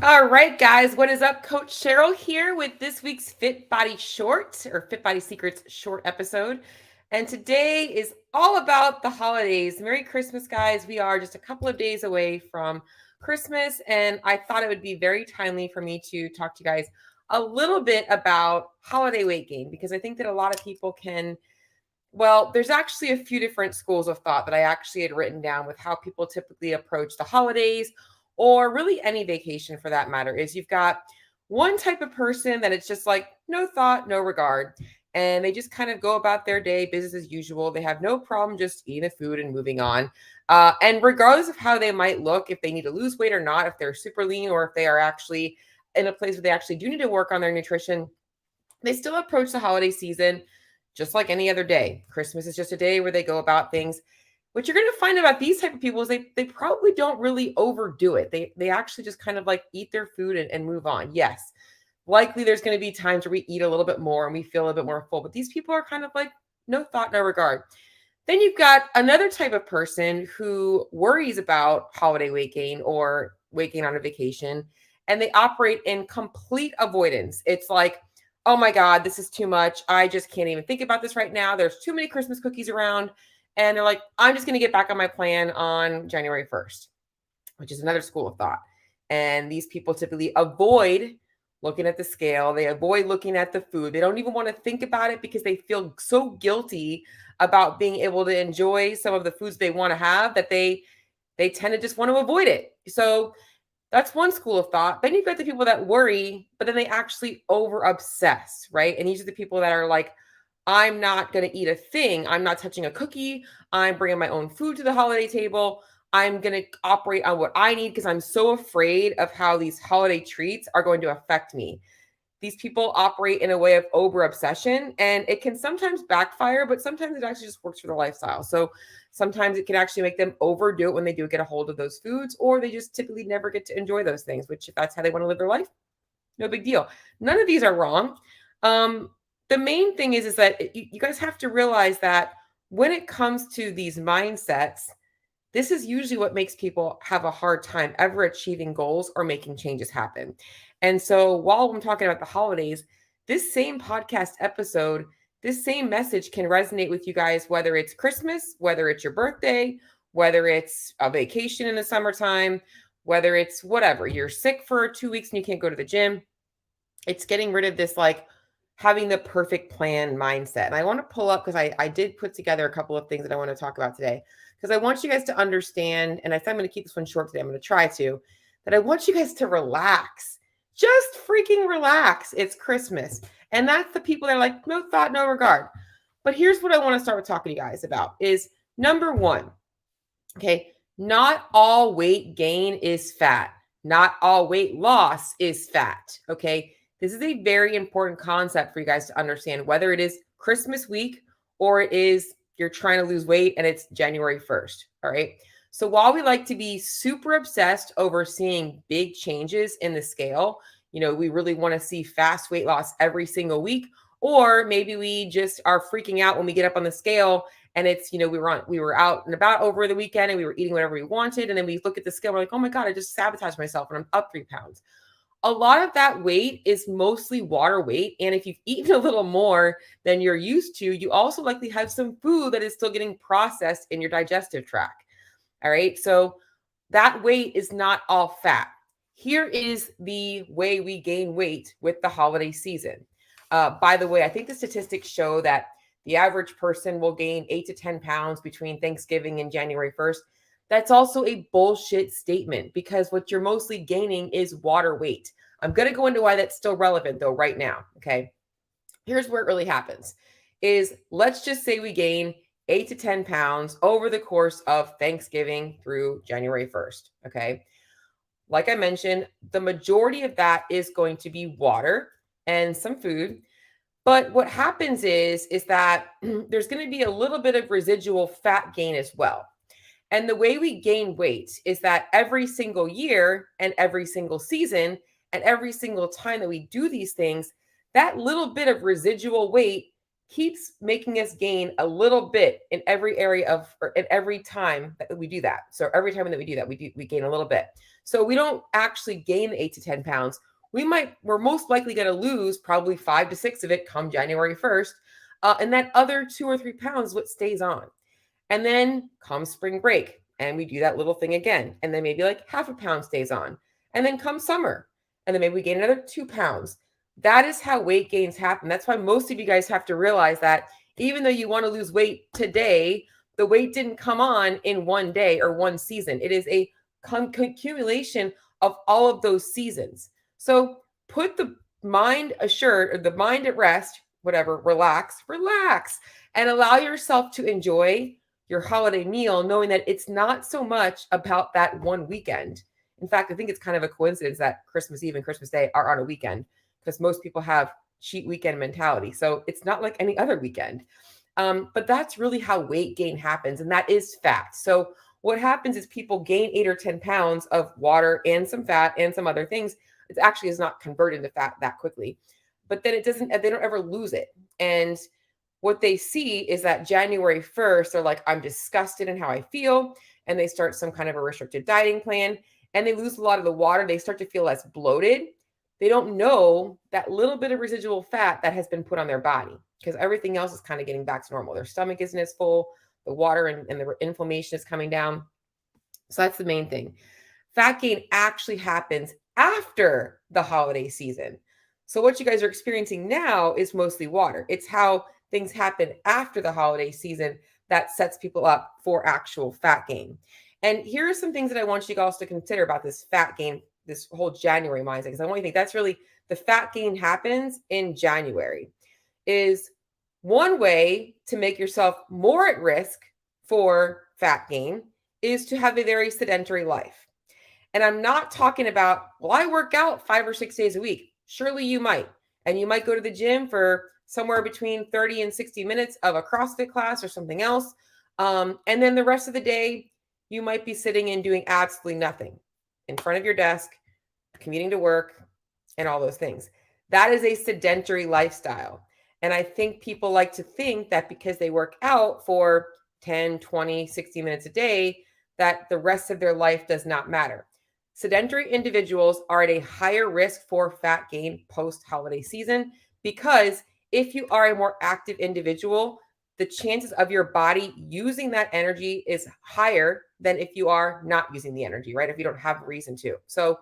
All right, guys, what is up? Coach Cheryl here with this week's Fit Body Short or Fit Body Secrets short episode. And today is all about the holidays. Merry Christmas, guys. We are just a couple of days away from Christmas, and I thought it would be very timely for me to talk to you guys a little bit about holiday weight gain because I think that a lot of people can. Well, there's actually a few different schools of thought that I actually had written down with how people typically approach the holidays or really any vacation for that matter. Is you've got one type of person that it's just like no thought, no regard. And they just kind of go about their day, business as usual. They have no problem just eating the food and moving on. And regardless of how they might look, if they need to lose weight or not, if they're super lean or if they are actually in a place where they actually do need to work on their nutrition, they still approach the holiday season just like any other day. Christmas is just a day where they go about things. What you're going to find about these type of people is they probably don't really overdo it. They actually just kind of like eat their food and move on. Yes, likely there's going to be times where we eat a little bit more and we feel a little bit more full, but these people are kind of like no thought, no regard. Then you've got another type of person who worries about holiday weight gain or weight gain on a vacation, and they operate in complete avoidance. It's like, oh my God, this is too much. I just can't even think about this right now. There's too many Christmas cookies around. And they're like, I'm just going to get back on my plan on January 1st, which is another school of thought. And these people typically avoid looking at the scale. They avoid looking at the food. They don't even want to think about it because they feel so guilty about being able to enjoy some of the foods they want to have that they tend to just want to avoid it. So that's one school of thought. Then you've got the people that worry, but then they actually over obsess, right? And these are the people that are like, I'm not going to eat a thing. I'm not touching a cookie. I'm bringing my own food to the holiday table. I'm going to operate on what I need because I'm so afraid of how these holiday treats are going to affect me. These people operate in a way of over obsession, and it can sometimes backfire, but sometimes it actually just works for their lifestyle. So sometimes it can actually make them overdo it when they do get a hold of those foods, or they just typically never get to enjoy those things, which if that's how they want to live their life, no big deal. None of these are wrong. The main thing is that you guys have to realize that when it comes to these mindsets, this is usually what makes people have a hard time ever achieving goals or making changes happen. And so while I'm talking about the holidays, this same podcast episode, this same message can resonate with you guys, whether it's Christmas, whether it's your birthday, whether it's a vacation in the summertime, whether it's whatever, you're sick for 2 weeks and you can't go to the gym. It's getting rid of this like having the perfect plan mindset. And I want to pull up because I did put together a couple of things that I want to talk about today because I want you guys to understand, and I said I'm going to keep this one short today. I'm going to try to, that I want you guys to relax. Just freaking relax. It's Christmas. And that's the people that are like, no thought, no regard. But here's what I want to start with talking to you guys about is number one, okay, not all weight gain is fat. Not all weight loss is fat. Okay. This is a very important concept for you guys to understand, whether it is Christmas week or it is you're trying to lose weight and it's January 1st. All right. So while we like to be super obsessed over seeing big changes in the scale, we really want to see fast weight loss every single week, or maybe we just are freaking out when we get up on the scale and it's, we were out and about over the weekend and we were eating whatever we wanted. And then we look at the scale, we're like, oh my God, I just sabotaged myself and I'm up 3 pounds. A lot of that weight is mostly water weight. And if you've eaten a little more than you're used to, you also likely have some food that is still getting processed in your digestive tract. All right. So that weight is not all fat. Here is the way we gain weight with the holiday season. By the way, I think the statistics show that the average person will gain 8 to 10 pounds between Thanksgiving and January 1st. That's also a bullshit statement because what you're mostly gaining is water weight. I'm going to go into why that's still relevant though right now. Okay. Here's where it really happens is let's just say we gain 8 to 10 pounds over the course of Thanksgiving through January 1st. Okay. Like I mentioned, the majority of that is going to be water and some food. But what happens is that there's going to be a little bit of residual fat gain as well. And the way we gain weight is that every single year and every single season and every single time that we do these things, that little bit of residual weight keeps making us gain a little bit in every area of, or in every time that we do that. So every time that we do that, we gain a little bit. So we don't actually gain 8 to 10 pounds. We're most likely going to lose probably 5 to 6 of it come January 1st. And that other 2 or 3 pounds is what stays on. And then comes spring break and we do that little thing again. And then maybe like half a pound stays on. And then comes summer and then maybe we gain another 2 pounds. That is how weight gains happen. That's why most of you guys have to realize that even though you want to lose weight today, the weight didn't come on in one day or one season. It is a accumulation of all of those seasons. So put the mind assured, or the mind at rest, whatever, relax, and allow yourself to enjoy your holiday meal, knowing that it's not so much about that one weekend. In fact, I think it's kind of a coincidence that Christmas Eve and Christmas Day are on a weekend, because most people have cheat weekend mentality. So it's not like any other weekend. But that's really how weight gain happens. And that is fat. So what happens is people gain 8 or 10 pounds of water and some fat and some other things. It actually is not converted into fat that quickly, but then they don't ever lose it. And what they see is that January 1st, they're like, I'm disgusted in how I feel. And they start some kind of a restricted dieting plan and they lose a lot of the water. They start to feel less bloated. They don't know that little bit of residual fat that has been put on their body, because everything else is kind of getting back to normal. Their stomach isn't as full, the water and the inflammation is coming down. So that's the main thing. Fat gain actually happens after the holiday season. So what you guys are experiencing now is mostly water. It's how things happen after the holiday season that sets people up for actual fat gain. And here are some things that I want you guys to consider about this fat gain, this whole January mindset, because I want you to think that's really the fat gain happens in January. Is one way to make yourself more at risk for fat gain is to have a very sedentary life. And I'm not talking about, well, I work out 5 or 6 days a week. Surely you might. And you might go to the gym for somewhere between 30 and 60 minutes of a CrossFit class or something else. And then the rest of the day, you might be sitting and doing absolutely nothing in front of your desk, commuting to work, and all those things. That is a sedentary lifestyle. And I think people like to think that because they work out for 10, 20, 60 minutes a day, that the rest of their life does not matter. Sedentary individuals are at a higher risk for fat gain post-holiday season, because if you are a more active individual, the chances of your body using that energy is higher than if you are not using the energy, right? If you don't have a reason to. So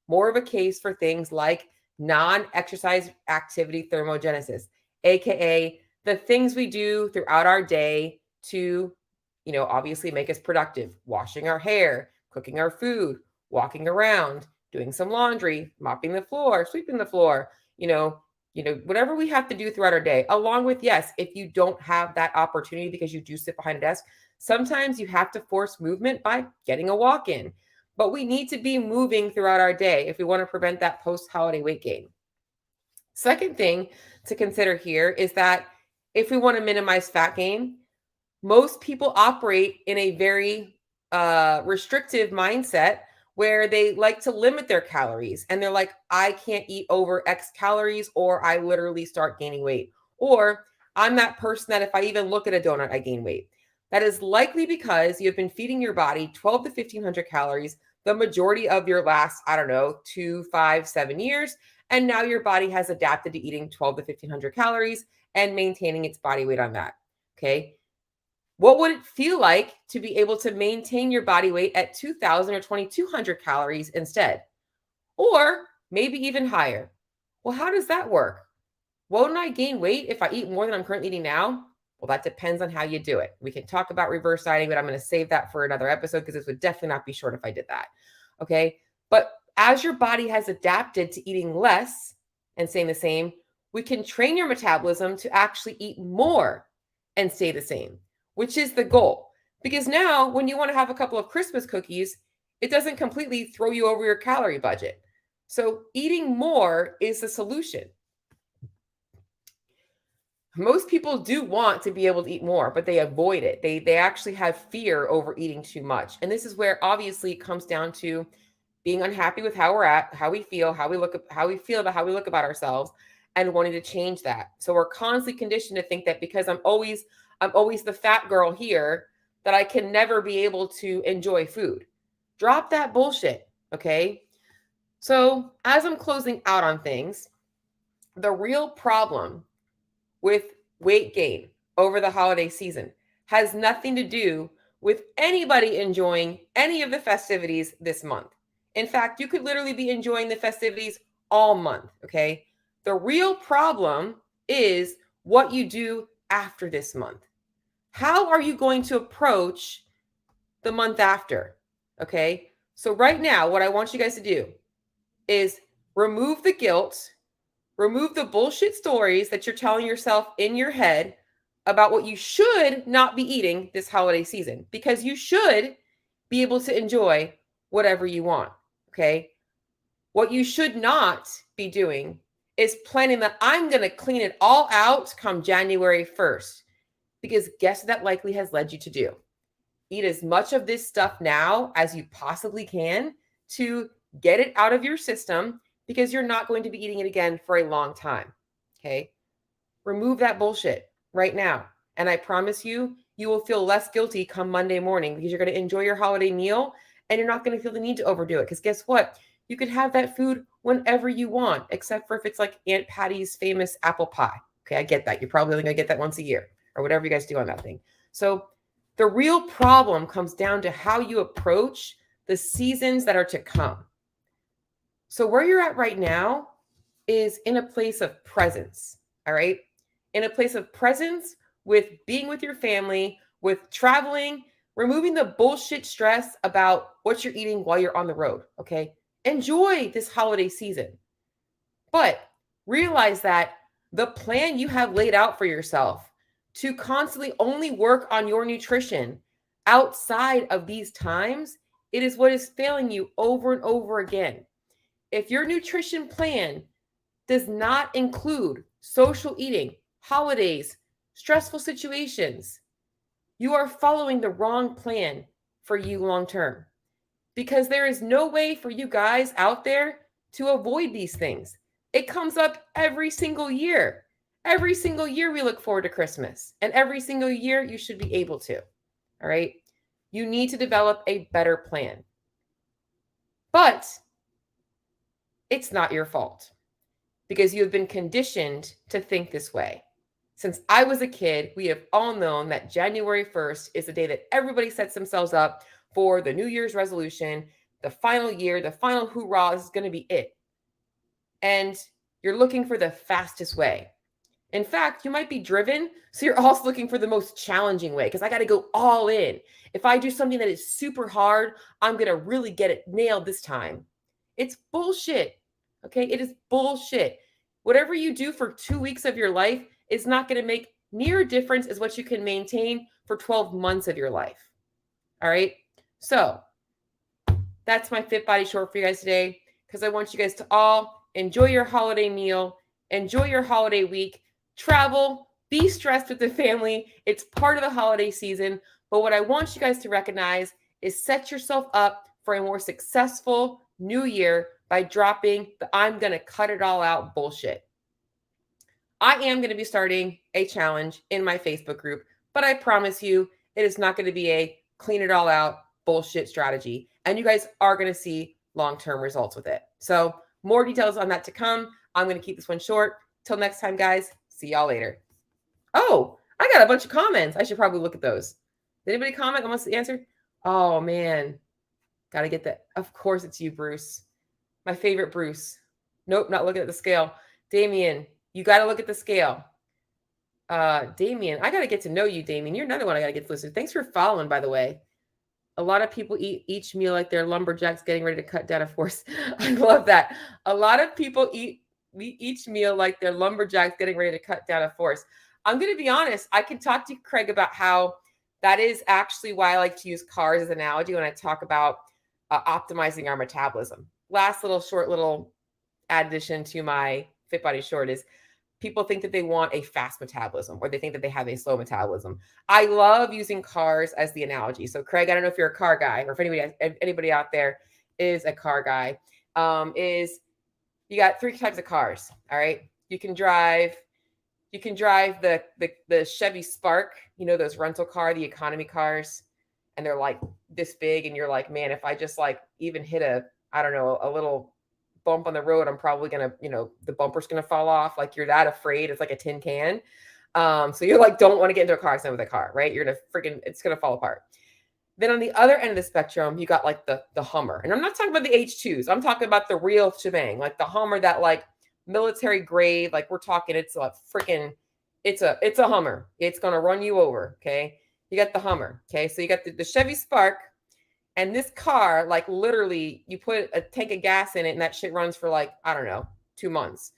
more of a case for things like non-exercise activity thermogenesis, AKA the things we do throughout our day to, obviously make us productive, washing our hair, cooking our food, walking around, doing some laundry, mopping the floor, sweeping the floor, whatever we have to do throughout our day, along with, yes, if you don't have that opportunity because you do sit behind a desk, sometimes you have to force movement by getting a walk in. But we need to be moving throughout our day if we want to prevent that post-holiday weight gain. Second thing to consider here is that if we want to minimize fat gain, most people operate in a very restrictive mindset where they like to limit their calories. And they're like, I can't eat over X calories or I literally start gaining weight. Or I'm that person that if I even look at a donut, I gain weight. That is likely because you've been feeding your body 12 to 1500 calories the majority of your last, 2, 5, 7 years. And now your body has adapted to eating 12 to 1500 calories and maintaining its body weight on that. Okay. What would it feel like to be able to maintain your body weight at 2000 or 2200 calories instead? Or maybe even higher. Well, how does that work? Won't I gain weight if I eat more than I'm currently eating now? Well, that depends on how you do it. We can talk about reverse dieting, but I'm going to save that for another episode because this would definitely not be short if I did that. Okay. But as your body has adapted to eating less and staying the same, we can train your metabolism to actually eat more and stay the same, which is the goal. Because now when you want to have a couple of Christmas cookies, it doesn't completely throw you over your calorie budget. So eating more is the solution. Most people do want to be able to eat more, but they avoid it. They actually have fear over eating too much. And this is where obviously it comes down to being unhappy with how we're at, how we feel, how we look about how we look about ourselves. and wanting to change that. So we're constantly conditioned to think that because I'm always the fat girl here, that I can never be able to enjoy food. Drop that bullshit, okay? So as I'm closing out on things, the real problem with weight gain over the holiday season has nothing to do with anybody enjoying any of the festivities this month. In fact, you could literally be enjoying the festivities all month, okay? The real problem is what you do after this month. How are you going to approach the month after? Okay. So, right now, what I want you guys to do is remove the guilt, remove the bullshit stories that you're telling yourself in your head about what you should not be eating this holiday season, because you should be able to enjoy whatever you want. Okay. What you should not be doing is planning that I'm going to clean it all out come January 1st, because guess what that likely has led you to do? Eat as much of this stuff now as you possibly can to get it out of your system, because you're not going to be eating it again for a long time. Okay. Remove that bullshit right now. And I promise you, you will feel less guilty come Monday morning, because you're going to enjoy your holiday meal and you're not going to feel the need to overdo it. Because guess what? You can have that food whenever you want, except for if it's like Aunt Patty's famous apple pie. Okay. I get that. You're probably only going to get that once a year or whatever you guys do on that thing. So the real problem comes down to how you approach the seasons that are to come. So where you're at right now is in a place of presence, all right? In a place of presence with being with your family, with traveling, removing the bullshit stress about what you're eating while you're on the road, okay? Enjoy this holiday season. But realize that the plan you have laid out for yourself to constantly only work on your nutrition outside of these times, it is what is failing you over and over again. If your nutrition plan does not include social eating, holidays, stressful situations, you are following the wrong plan for you long term, because there is no way for you guys out there to avoid these things. It comes up every single year. Every single year we look forward to Christmas, and every single year you should be able to. All right. You need to develop a better plan. But it's not your fault, because you have been conditioned to think this way. Since I was a kid, we have all known that January 1st is the day that everybody sets themselves up for the New Year's resolution, the final year, the final hoorah. This is going to be it. And you're looking for the fastest way. In fact, you might be driven, so you're also looking for the most challenging way, because I got to go all in. If I do something that is super hard, I'm going to really get it nailed this time. It's bullshit. Okay, it is bullshit. Whatever you do for 2 weeks of your life is not going to make near a difference as what you can maintain for 12 months of your life. All right. So that's my Fit Body Short for you guys today, because I want you guys to all enjoy your holiday meal, enjoy your holiday week, travel, be stressed with the family. It's part of the holiday season. But what I want you guys to recognize is set yourself up for a more successful new year by dropping the I'm going to cut it all out bullshit. I am going to be starting a challenge in my Facebook group, but I promise you it is not going to be a clean it all out bullshit strategy. And you guys are going to see long-term results with it. So more details on that to come. I'm going to keep this one short. Till next time, guys. See y'all later. Oh, I got a bunch of comments. I should probably look at those. Did anybody comment on what's the answer? Oh, man. Got to get that. Of course it's you, Bruce. My favorite Bruce. Nope, not looking at the scale. Damien, you got to look at the scale. Damien, I got to get to know you, Damien. You're another one I got to get to listen to. Thanks for following, by the way. A lot of people eat each meal like they're lumberjacks getting ready to cut down a forest. I love that. A lot of people eat each meal like they're lumberjacks getting ready to cut down a forest. I'm going to be honest. I can talk to Craig about how that is actually why I like to use cars as an analogy when I talk about optimizing our metabolism. Last little addition to my Fit Body Short is people think that they want a fast metabolism, or they think that they have a slow metabolism. I love using cars as the analogy. So Craig, I don't know if you're a car guy, or if anybody out there is a car guy, is you got 3 types of cars. All right. You can drive the Chevy Spark, those rental car, the economy cars, and they're like this big, and you're like, man, if I just like even hit I don't know, a little bump on the road, I'm probably gonna, the bumper's gonna fall off. Like you're that afraid. It's like a tin can. So you're like, don't want to get into a car accident with a car, right? You're gonna it's gonna fall apart. Then on the other end of the spectrum, you got like the Hummer. And I'm not talking about the H2s. I'm talking about the real shebang, like the Hummer that like military grade, like we're talking, it's a freaking, it's a Hummer. It's going to run you over. Okay. You got the Hummer. Okay. So you got the Chevy Spark, and this car, like literally you put a tank of gas in it and that shit runs for like, I don't know, 2 months.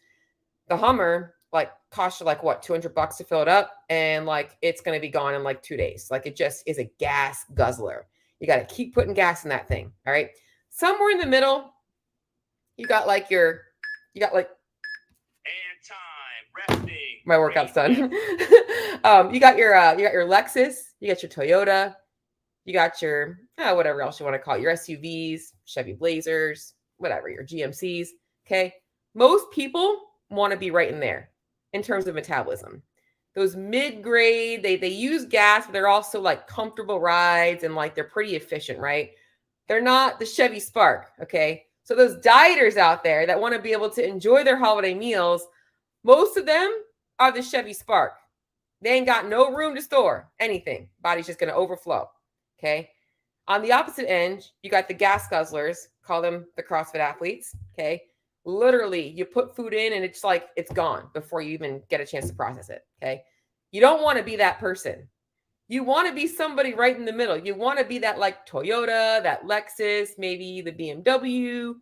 The Hummer like costs you like what, $200 to fill it up, and like it's going to be gone in like 2 days. Like it just is a gas guzzler. You got to keep putting gas in that thing. All right. Somewhere in the middle, you got like and time resting. My workout's done. You got your Lexus, you got your Toyota, you got your whatever else you want to call it, your SUVs, Chevy Blazers, whatever, your GMCs. Okay. Most people want to be right in there in terms of metabolism. Those mid-grade, they use gas, but they're also like comfortable rides, and like they're pretty efficient, right? They're not the Chevy Spark, okay? So those dieters out there that want to be able to enjoy their holiday meals, most of them are the Chevy Spark. They ain't got no room to store anything. Body's just going to overflow, okay? On the opposite end, you got the gas guzzlers, call them the CrossFit athletes, okay? Literally, you put food in and it's like it's gone before you even get a chance to process it, okay? You don't want to be that person. You want to be somebody right in the middle. You want to be that like Toyota, that Lexus, maybe the BMW.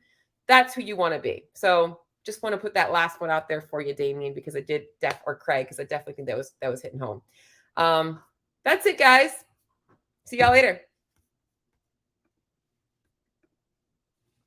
That's who you want to be. So just want to put that last one out there for you, Damien, because I did or Craig, because I definitely think that was hitting home. That's it, guys. See y'all later.